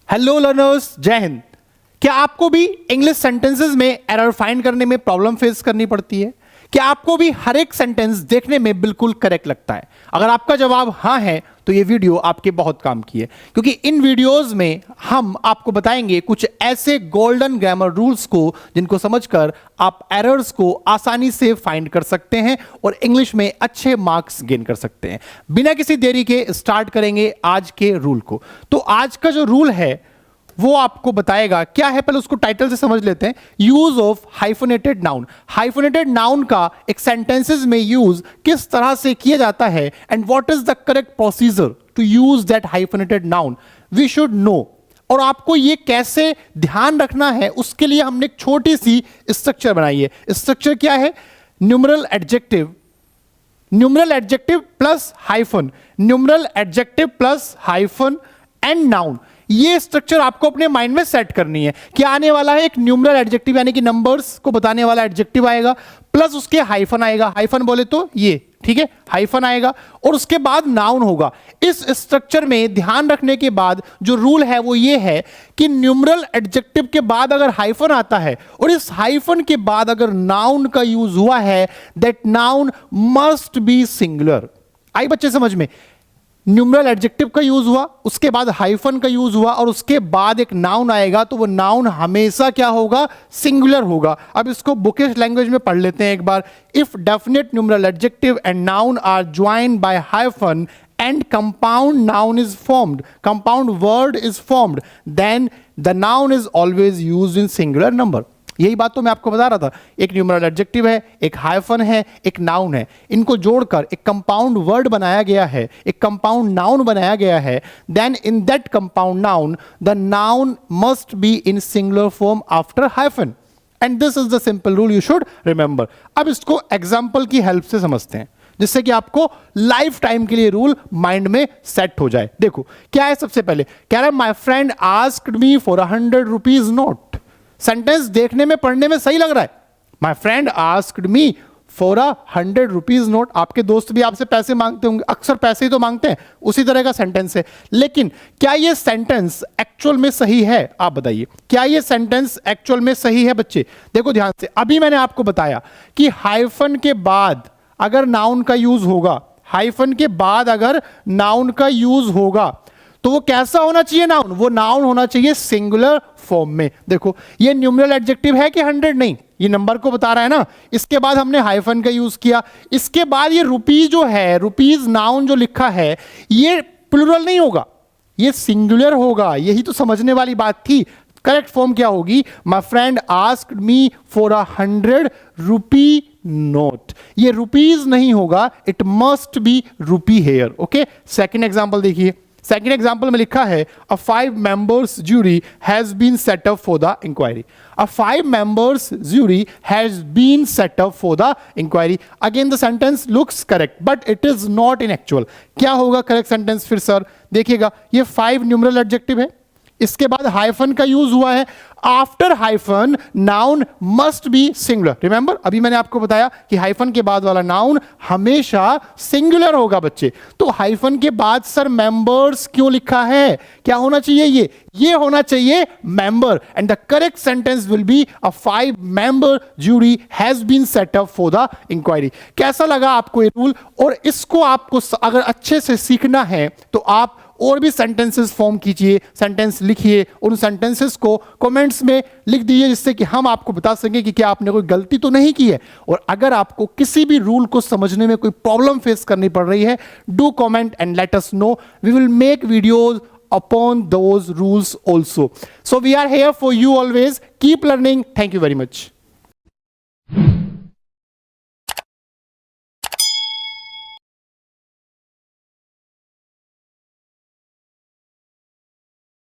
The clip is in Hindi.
हेलो लर्नर्स, जय हिंद। क्या आपको भी इंग्लिश सेंटेंसेस में एरर फाइंड करने में प्रॉब्लम फेस करनी पड़ती है? क्या आपको भी हर एक सेंटेंस देखने में बिल्कुल करेक्ट लगता है? अगर आपका जवाब हाँ है तो ये वीडियो आपके बहुत काम की है, क्योंकि इन वीडियोस में हम आपको बताएंगे कुछ ऐसे गोल्डन ग्रामर रूल्स को जिनको समझकर आप एरर्स को आसानी से फाइंड कर सकते हैं और इंग्लिश में अच्छे मार्क्स गेन कर सकते हैं। बिना किसी देरी के स्टार्ट करेंगे आज के रूल को। तो आज का जो रूल है वो आपको बताएगा क्या है, पहले उसको टाइटल से समझ लेते हैं। Use of hyphenated noun. Hyphenated noun का एक सेंटेंसेस में यूज किस तरह से किया जाता है and what is the correct procedure to use that hyphenated noun, we should know. और आपको ये कैसे ध्यान रखना है उसके लिए हमने एक छोटी सी स्ट्रक्चर बनाई है। स्ट्रक्चर क्या है? Numeral adjective, numeral adjective plus hyphen, numeral adjective plus hyphen and noun. ये स्ट्रक्चर आपको अपने माइंड में सेट करनी है। क्या आने वाला है? एक न्यूमरल एडजेक्टिव यानी कि नंबर्स को बताने वाला एडजेक्टिव आएगा, प्लस उसके हाइफन आएगा। हाइफन बोले तो ये, ठीक है, हाइफन आएगा और उसके बाद नाउन होगा। इस स्ट्रक्चर में ध्यान रखने के बाद जो रूल है वो ये है कि न्यूमरल एडजेक्टिव के बाद अगर हाइफन आता है और इस हाइफन के बाद अगर नाउन का यूज हुआ है, that noun must be singular. आई बच्चे समझ में? न्यूमरल एडजेक्टिव का यूज हुआ, उसके बाद हाइफन का यूज हुआ और उसके बाद एक नाउन आएगा, तो वो नाउन हमेशा क्या होगा? सिंगुलर होगा। अब इसको बुकिश लैंग्वेज में पढ़ लेते हैं एक बार। If definite numeral adjective and noun are joined by hyphen and compound noun is formed, compound word is formed, then the noun is always used in singular number। यही बात तो मैं आपको बता रहा था। एक न्यूमरल एडजेक्टिव है, एक हाइफन है, एक नाउन है, इनको जोड़कर एक कंपाउंड वर्ड बनाया गया है, एक कंपाउंड नाउन बनाया गया है। Then in that compound noun the noun must be in singular form after hyphen, and this is the simple rule you should remember. अब इसको एग्जाम्पल की हेल्प से समझते हैं, जिससे कि आपको लाइफ टाइम के लिए रूल माइंड में सेट हो जाए। देखो क्या है, सबसे पहले कह रहा है my friend asked me for 100 rupees note. Sentence देखने में पढ़ने में सही लग रहा है, my friend asked me for 100 rupees note. आपके दोस्त भी आपसे पैसे मांगते होंगे, अक्सर पैसे ही तो मांगते हैं, उसी तरह का सेंटेंस है। लेकिन क्या ये सेंटेंस एक्चुअल में सही है? आप बताइए, क्या ये सेंटेंस एक्चुअल में सही है? बच्चे देखो ध्यान से, अभी मैंने आपको बताया कि हाइफन के बाद अगर नाउन का यूज होगा, हाइफन के बाद अगर नाउन का यूज होगा तो वो कैसा होना चाहिए? नाउन। वो नाउन होना चाहिए सिंगुलर फॉर्म में। देखो ये न्यूमरल एडजेक्टिव है कि 100 नहीं, ये नंबर को बता रहा है ना। इसके बाद हमने हाइफन का यूज किया, इसके बाद ये रुपीज जो है, रुपीज नाउन जो लिखा है, ये प्लूरल नहीं होगा, ये सिंगुलर होगा। यही तो समझने वाली बात थी। करेक्ट फॉर्म क्या होगी? My friend asked me for 100 rupee note. ये रुपीज नहीं होगा, it must be rupee here. Okay, second example देखिए। सेकेंड एग्जाम्पल में लिखा है अ 5 members jury has been set up for the inquiry। A 5 members jury has been set up for the inquiry। Again the sentence looks correct but it is not in actual। क्या होगा करेक्ट सेंटेंस फिर सर? देखिएगा ये 5 न्यूमरल एडजेक्टिव है, इसके बाद हाइफन का यूज हुआ है, after hyphen noun must be singular. Remember अभी मैंने आपको बताया कि हाइफन के बाद वाला नाउन हमेशा सिंगुलर होगा बच्चे। तो हाइफन के बाद सर मेंबर्स क्यों लिखा है? क्या होना चाहिए? ये होना चाहिए member, and the correct sentence will be a 5 member jury has been set up for the inquiry। कैसा लगा आपको ये रूल? और इसको आपको अगर अच्छे से सीखना है तो आप और भी सेंटेंसेस फॉर्म कीजिए, सेंटेंस लिखिए, उन सेंटेंसेस को कमेंट्स में लिख दीजिए, जिससे कि हम आपको बता सकें कि क्या आपने कोई गलती तो नहीं की है। और अगर आपको किसी भी रूल को समझने में कोई प्रॉब्लम फेस करनी पड़ रही है, do comment and let us know, we will make videos upon those rules also। So we are here for you always, keep learning, thank you very much।